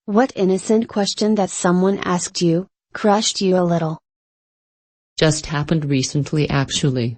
What innocent question that someone asked you, crushed you a little? Just happened recently actually.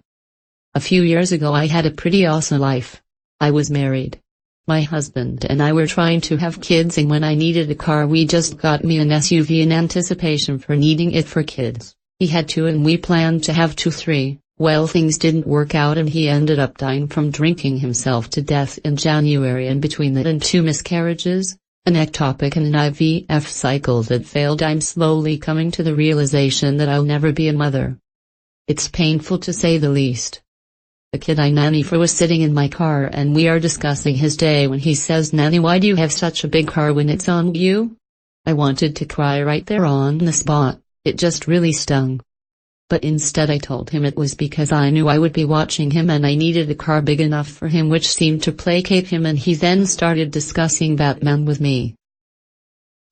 A few years ago I had a pretty awesome life. I was married. My husband and I were trying to have kids, and when I needed a car we just got me an SUV in anticipation for needing it for kids. He had two and we planned to have 2-3. Well, things didn't work out and he ended up dying from drinking himself to death in January, and between that and 2 miscarriages, an ectopic and an IVF cycle that failed, I'm slowly coming to the realization that I'll never be a mother. It's painful to say the least. The kid I nanny for was sitting in my car and we are discussing his day when he says, "Nanny, why do you have such a big car when it's on you?" I wanted to cry right there on the spot, it just really stung. But instead I told him it was because I knew I would be watching him and I needed a car big enough for him, which seemed to placate him, and he then started discussing Batman with me.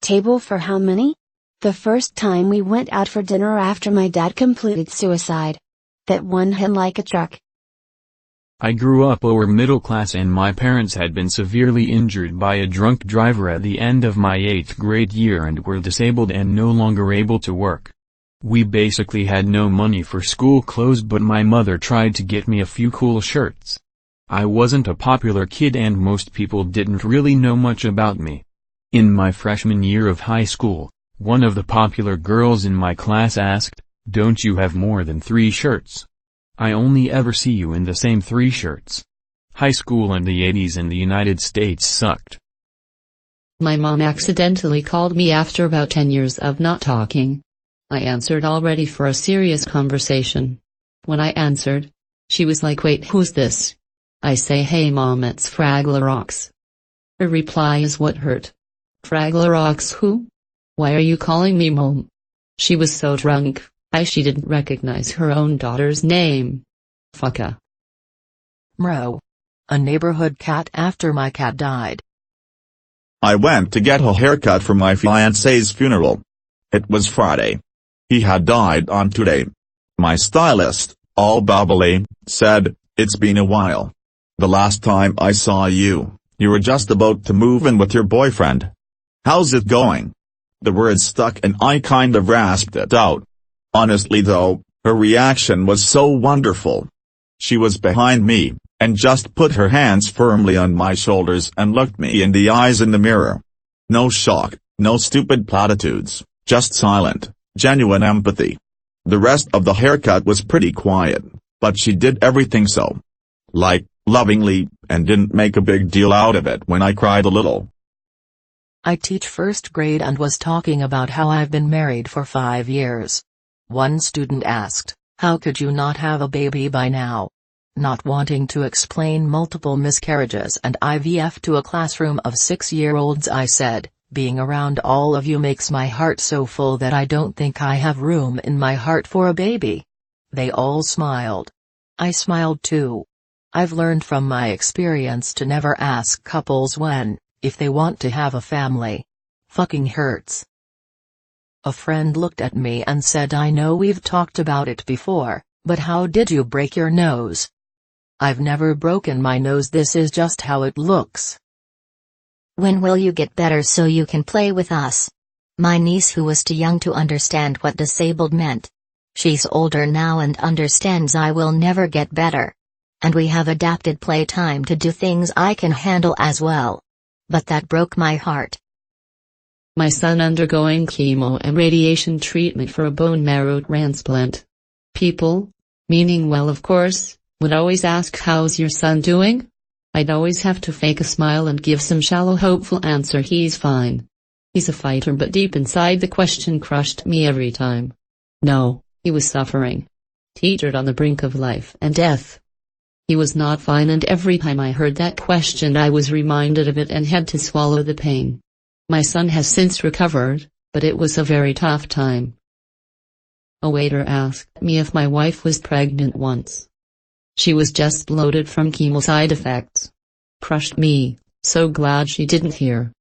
Table for how many? The first time we went out for dinner after my dad completed suicide. That one hit like a truck. I grew up lower middle class and my parents had been severely injured by a drunk driver at the end of my 8th grade year and were disabled and no longer able to work. We basically had no money for school clothes, but my mother tried to get me a few cool shirts. I wasn't a popular kid and most people didn't really know much about me. In my freshman year of high school, one of the popular girls in my class asked, "Don't you have more than 3 shirts? I only ever see you in the same 3 shirts." High school in the 80s in the United States sucked. My mom accidentally called me after about 10 years of not talking. I answered already for a serious conversation. When I answered, she was like, "Wait, who's this?" I say, "Hey mom, it's Fraggle Rocks." Her reply is what hurt. "Fraggle Rocks who? Why are you calling me mom?" She was so drunk, she didn't recognize her own daughter's name. Fucka. Mro. A neighborhood cat after my cat died. I went to get a haircut for my fiancé's funeral. It was Friday. He had died on Tuesday. My stylist, all bubbly, said, "It's been a while. The last time I saw you, you were just about to move in with your boyfriend. How's it going?" The words stuck and I kind of rasped it out. Honestly though, her reaction was so wonderful. She was behind me, and just put her hands firmly on my shoulders and looked me in the eyes in the mirror. No shock, no stupid platitudes, just silent, genuine empathy. The rest of the haircut was pretty quiet, but she did everything so, like, lovingly, and didn't make a big deal out of it when I cried a little. I teach 1st grade and was talking about how I've been married for 5 years. One student asked, "How could you not have a baby by now?" Not wanting to explain multiple miscarriages and IVF to a classroom of 6-year-olds, I said, "Being around all of you makes my heart so full that I don't think I have room in my heart for a baby." They all smiled. I smiled too. I've learned from my experience to never ask couples if they want to have a family. Fucking hurts. A friend looked at me and said, "I know we've talked about it before, but how did you break your nose?" I've never broken my nose, this is just how it looks. When will you get better so you can play with us? My niece, who was too young to understand what disabled meant. She's older now and understands I will never get better. And we have adapted playtime to do things I can handle as well. But that broke my heart. My son undergoing chemo and radiation treatment for a bone marrow transplant. People, meaning well of course, would always ask, "How's your son doing?" I'd always have to fake a smile and give some shallow hopeful answer, "He's fine." He's a fighter, but deep inside the question crushed me every time. No, he was suffering. Teetered on the brink of life and death. He was not fine, and every time I heard that question I was reminded of it and had to swallow the pain. My son has since recovered, but it was a very tough time. A waiter asked me if my wife was pregnant once. She was just bloated from chemo side effects. Crushed me, so glad she didn't hear.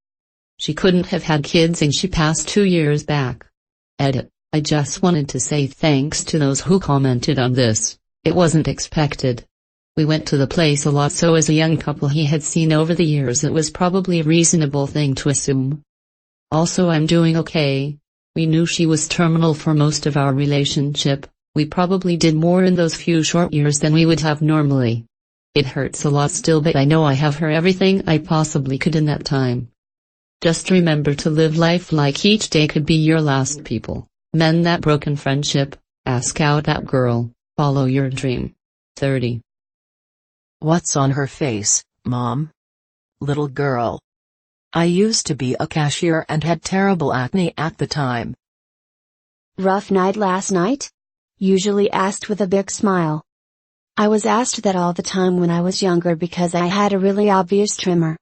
She couldn't have had kids and she passed 2 years back. Edit. I just wanted to say thanks to those who commented on this, it wasn't expected. We went to the place a lot, so as a young couple he had seen over the years it was probably a reasonable thing to assume. Also, I'm doing okay. We knew she was terminal for most of our relationship. We probably did more in those few short years than we would have normally. It hurts a lot still, but I know I have her everything I possibly could in that time. Just remember to live life like each day could be your last, people. Mend that broken friendship, ask out that girl, follow your dream. 30. What's on her face, Mom? Little girl. I used to be a cashier and had terrible acne at the time. Rough night last night? Usually asked with a big smile. I was asked that all the time when I was younger because I had a really obvious tremor.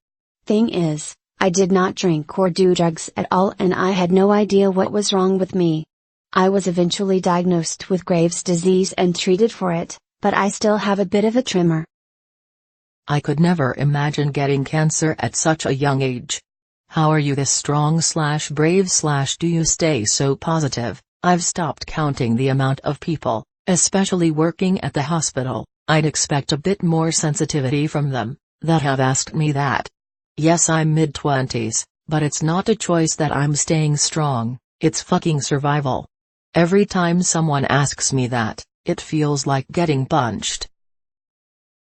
Thing is, I did not drink or do drugs at all and I had no idea what was wrong with me. I was eventually diagnosed with Graves' disease and treated for it, but I still have a bit of a tremor. I could never imagine getting cancer at such a young age. How are you this strong/brave/ do you stay so positive? I've stopped counting the amount of people, especially working at the hospital, I'd expect a bit more sensitivity from them, that have asked me that. Yes, I'm mid-20s, but it's not a choice that I'm staying strong, it's fucking survival. Every time someone asks me that, it feels like getting punched.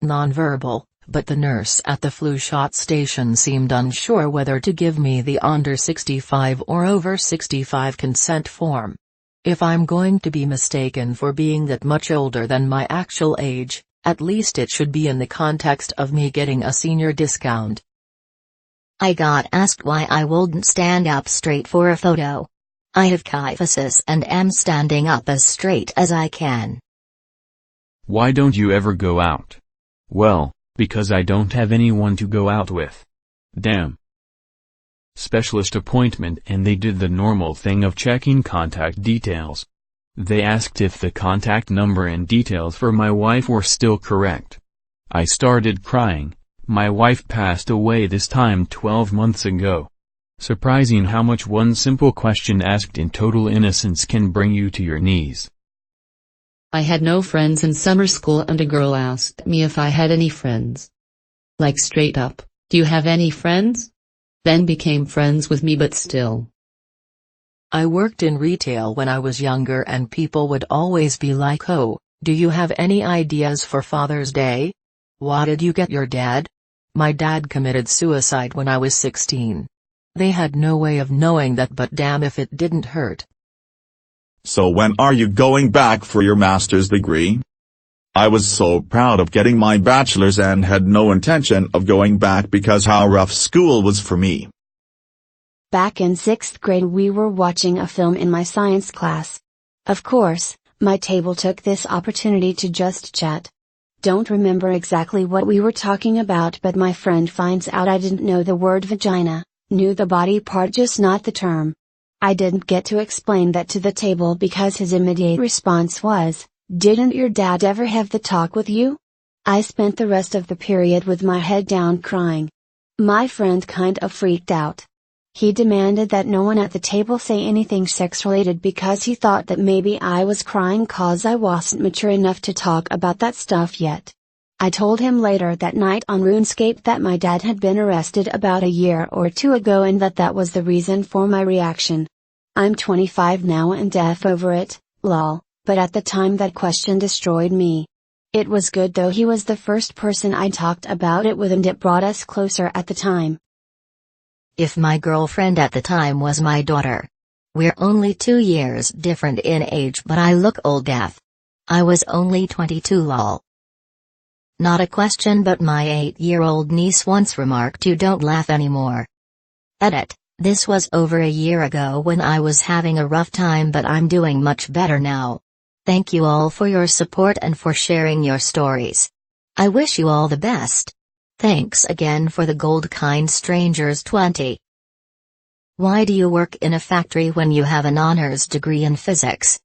Nonverbal, but the nurse at the flu shot station seemed unsure whether to give me the under 65 or over 65 consent form. If I'm going to be mistaken for being that much older than my actual age, at least it should be in the context of me getting a senior discount. I got asked why I wouldn't stand up straight for a photo. I have kyphosis and am standing up as straight as I can. Why don't you ever go out? Well, because I don't have anyone to go out with. Damn. Specialist appointment and they did the normal thing of checking contact details. They asked if the contact number and details for my wife were still correct. I started crying. My wife passed away this time 12 months ago. Surprising how much one simple question asked in total innocence can bring you to your knees. I had no friends in summer school and a girl asked me if I had any friends. Like straight up, do you have any friends? Then became friends with me but still. I worked in retail when I was younger and people would always be like, oh, do you have any ideas for Father's Day? What did you get your dad? My dad committed suicide when I was 16. They had no way of knowing that, but damn if it didn't hurt. So when are you going back for your master's degree? I was so proud of getting my bachelor's and had no intention of going back because how rough school was for me. Back in 6th grade we were watching a film in my science class. Of course, my table took this opportunity to just chat. Don't remember exactly what we were talking about, but my friend finds out I didn't know the word vagina, knew the body part just not the term. I didn't get to explain that to the table because his immediate response was, "Didn't your dad ever have the talk with you?" I spent the rest of the period with my head down crying. My friend kind of freaked out. He demanded that no one at the table say anything sex-related because he thought that maybe I was crying cause I wasn't mature enough to talk about that stuff yet. I told him later that night on RuneScape that my dad had been arrested about a year or two ago and that was the reason for my reaction. I'm 25 now and deaf over it, lol, but at the time that question destroyed me. It was good though, he was the first person I talked about it with and it brought us closer at the time. If my girlfriend at the time was my daughter. We're only 2 years different in age but I look old AF. I was only 22 lol. Not a question but my 8-year-old niece once remarked, "You don't laugh anymore." Edit. This was over a year ago when I was having a rough time but I'm doing much better now. Thank you all for your support and for sharing your stories. I wish you all the best. Thanks again for the gold, kind strangers 20. Why do you work in a factory when you have an honors degree in physics?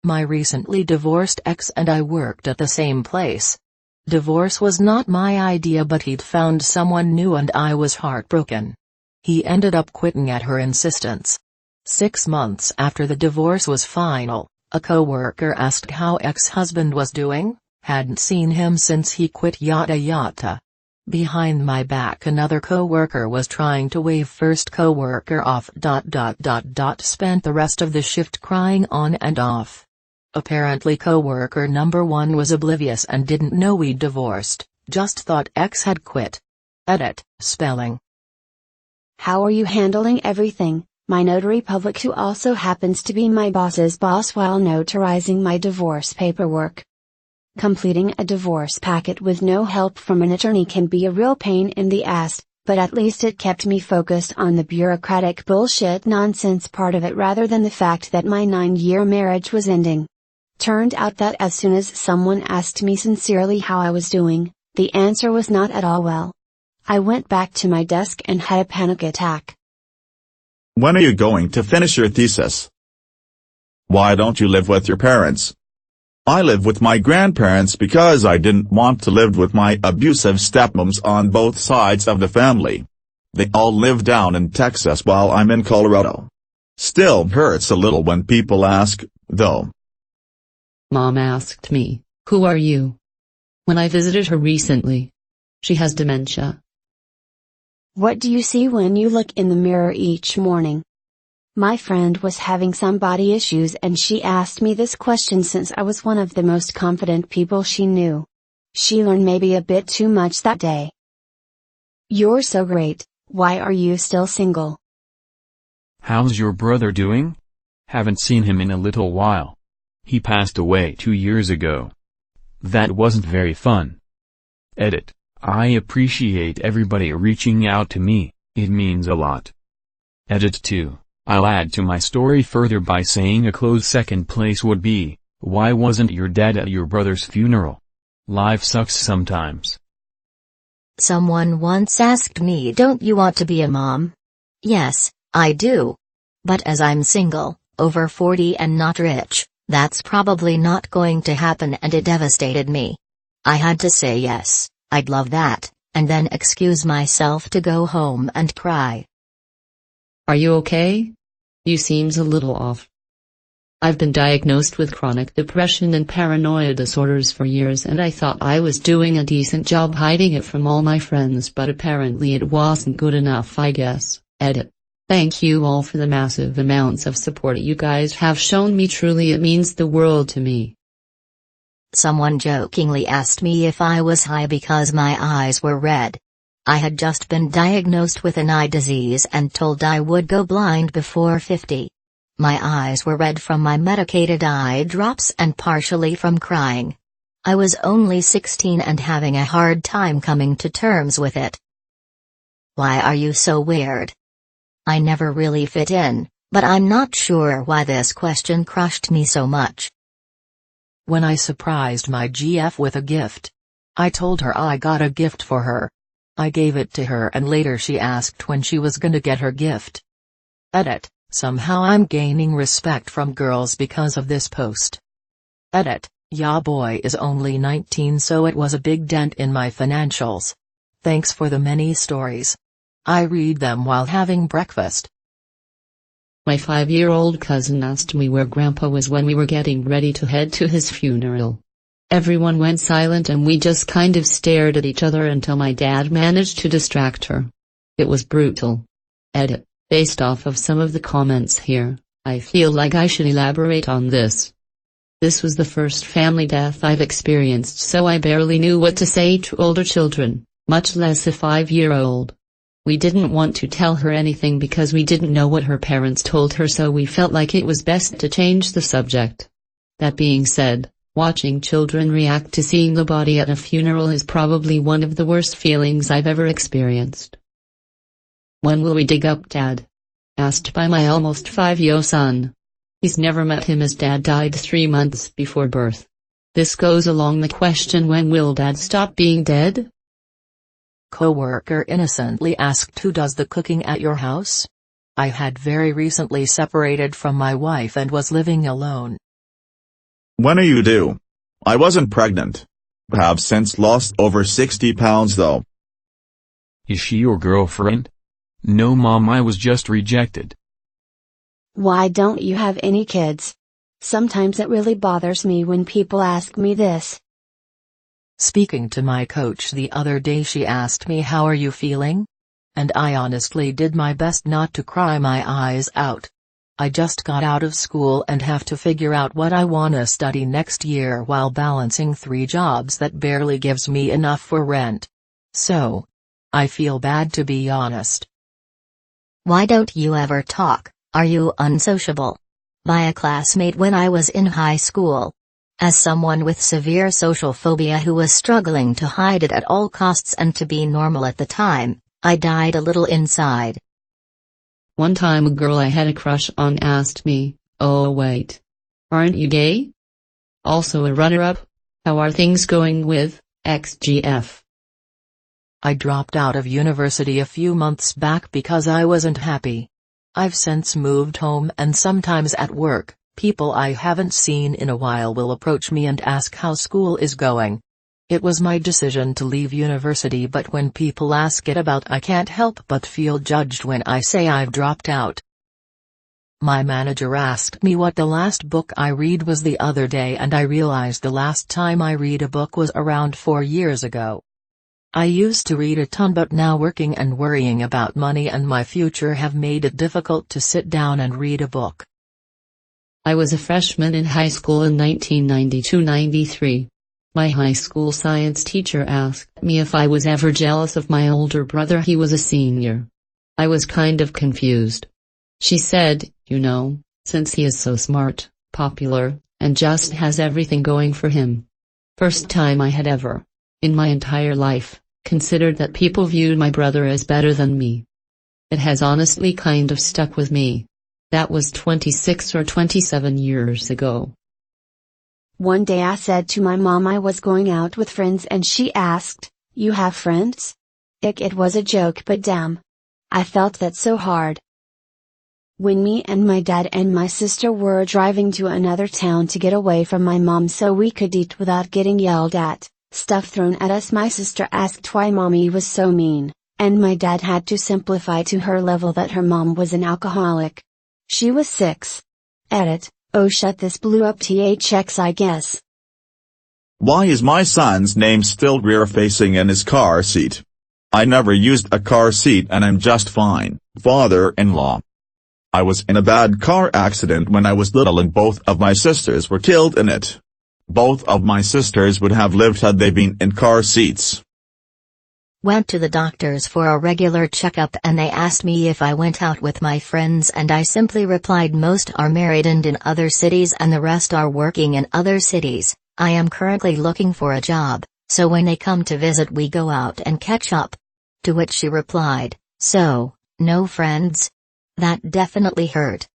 My recently divorced ex and I worked at the same place. Divorce was not my idea but he'd found someone new and I was heartbroken. He ended up quitting at her insistence. 6 months after the divorce was final, a coworker asked how ex-husband was doing, hadn't seen him since he quit yada yada. Behind my back another co-worker was trying to wave first co-worker off. Spent the rest of the shift crying on and off. Apparently co-worker number 1 was oblivious and didn't know we divorced, just thought X had quit. Edit, spelling. How are you handling everything, my notary public who also happens to be my boss's boss while notarizing my divorce paperwork? Completing a divorce packet with no help from an attorney can be a real pain in the ass, but at least it kept me focused on the bureaucratic bullshit nonsense part of it rather than the fact that my 9-year marriage was ending. Turned out that as soon as someone asked me sincerely how I was doing, the answer was not at all well. I went back to my desk and had a panic attack. When are you going to finish your thesis? Why don't you live with your parents? I live with my grandparents because I didn't want to live with my abusive stepmoms on both sides of the family. They all live down in Texas while I'm in Colorado. Still hurts a little when people ask, though. Mom asked me, "Who are you?" when I visited her recently. She has dementia. What do you see when you look in the mirror each morning? My friend was having some body issues and she asked me this question since I was one of the most confident people she knew. She learned maybe a bit too much that day. You're so great, why are you still single? How's your brother doing? Haven't seen him in a little while. He passed away 2 years ago. That wasn't very fun. Edit. I appreciate everybody reaching out to me, it means a lot. Edit 2. I'll add to my story further by saying a close second place would be, why wasn't your dad at your brother's funeral? Life sucks sometimes. Someone once asked me, "Don't you want to be a mom?" Yes, I do. But as I'm single, over 40 and not rich, that's probably not going to happen and it devastated me. I had to say yes, I'd love that, and then excuse myself to go home and cry. Are you okay? You seems a little off. I've been diagnosed with chronic depression and paranoia disorders for years and I thought I was doing a decent job hiding it from all my friends, but apparently it wasn't good enough, I guess. Edit. Thank you all for the massive amounts of support you guys have shown me, truly it means the world to me. Someone jokingly asked me if I was high because my eyes were red. I had just been diagnosed with an eye disease and told I would go blind before 50. My eyes were red from my medicated eye drops and partially from crying. I was only 16 and having a hard time coming to terms with it. Why are you so weird? I never really fit in, but I'm not sure why this question crushed me so much. When I surprised my GF with a gift. I told her I got a gift for her. I gave it to her and later she asked when she was gonna get her gift. Edit. Somehow I'm gaining respect from girls because of this post. Edit. Ya boy is only 19, so it was a big dent in my financials. Thanks for the many stories. I read them while having breakfast. My 5-year-old cousin asked me where Grandpa was when we were getting ready to head to his funeral. Everyone went silent and we just kind of stared at each other until my dad managed to distract her. It was brutal. Edit. Based off of some of the comments here, I feel like I should elaborate on this. This was the first family death I've experienced, so I barely knew what to say to older children, much less a 5-year-old. We didn't want to tell her anything because we didn't know what her parents told her, so we felt like it was best to change the subject. That being said, watching children react to seeing the body at a funeral is probably one of the worst feelings I've ever experienced. When will we dig up Dad? Asked by my almost 5-year-old son. He's never met him as Dad died 3 months before birth. This goes along the question, when will Dad stop being dead? Coworker innocently asked, who does the cooking at your house? I had very recently separated from my wife and was living alone. When are you due? I wasn't pregnant. Have since lost over 60 pounds though. Is she your girlfriend? No mom, I was just rejected. Why don't you have any kids? Sometimes it really bothers me when people ask me this. Speaking to my coach the other day, she asked me, "How are you feeling?" And I honestly did my best not to cry my eyes out. I just got out of school and have to figure out what I wanna study next year while balancing 3 jobs that barely gives me enough for rent. So, I feel bad, to be honest. Why don't you ever talk? Are you unsociable? By a classmate when I was in high school. As someone with severe social phobia who was struggling to hide it at all costs and to be normal at the time, I died a little inside. One time a girl I had a crush on asked me, "Oh wait. Aren't you gay?" Also a runner-up. How are things going with XGF? I dropped out of university a few months back because I wasn't happy. I've since moved home, and sometimes at work, people I haven't seen in a while will approach me and ask how school is going. It was my decision to leave university, but when people ask it about, I can't help but feel judged when I say I've dropped out. My manager asked me what the last book I read was the other day, and I realized the last time I read a book was around 4 years ago. I used to read a ton, but now working and worrying about money and my future have made it difficult to sit down and read a book. I was a freshman in high school in 1992-93. My high school science teacher asked me if I was ever jealous of my older brother. He was a senior. I was kind of confused. She said, "You know, since he is so smart, popular, and just has everything going for him." First time I had ever, in my entire life, considered that people viewed my brother as better than me. It has honestly kind of stuck with me. That was 26 or 27 years ago. One day I said to my mom I was going out with friends, and she asked, "You have friends?" It was a joke, but damn. I felt that so hard. When me and my dad and my sister were driving to another town to get away from my mom so we could eat without getting yelled at, stuff thrown at us, my sister asked why mommy was so mean, and my dad had to simplify to her level that her mom was an alcoholic. She was 6. Edit. Oh shut, this blew up THX I guess. Why is my son's name still rear-facing in his car seat? I never used a car seat and I'm just fine, father-in-law. I was in a bad car accident when I was little and both of my sisters were killed in it. Both of my sisters would have lived had they been in car seats. Went to the doctors for a regular checkup and they asked me if I went out with my friends, and I simply replied most are married and in other cities and the rest are working in other cities. I am currently looking for a job, so when they come to visit we go out and catch up. To which she replied, "So, no friends?" That definitely hurt.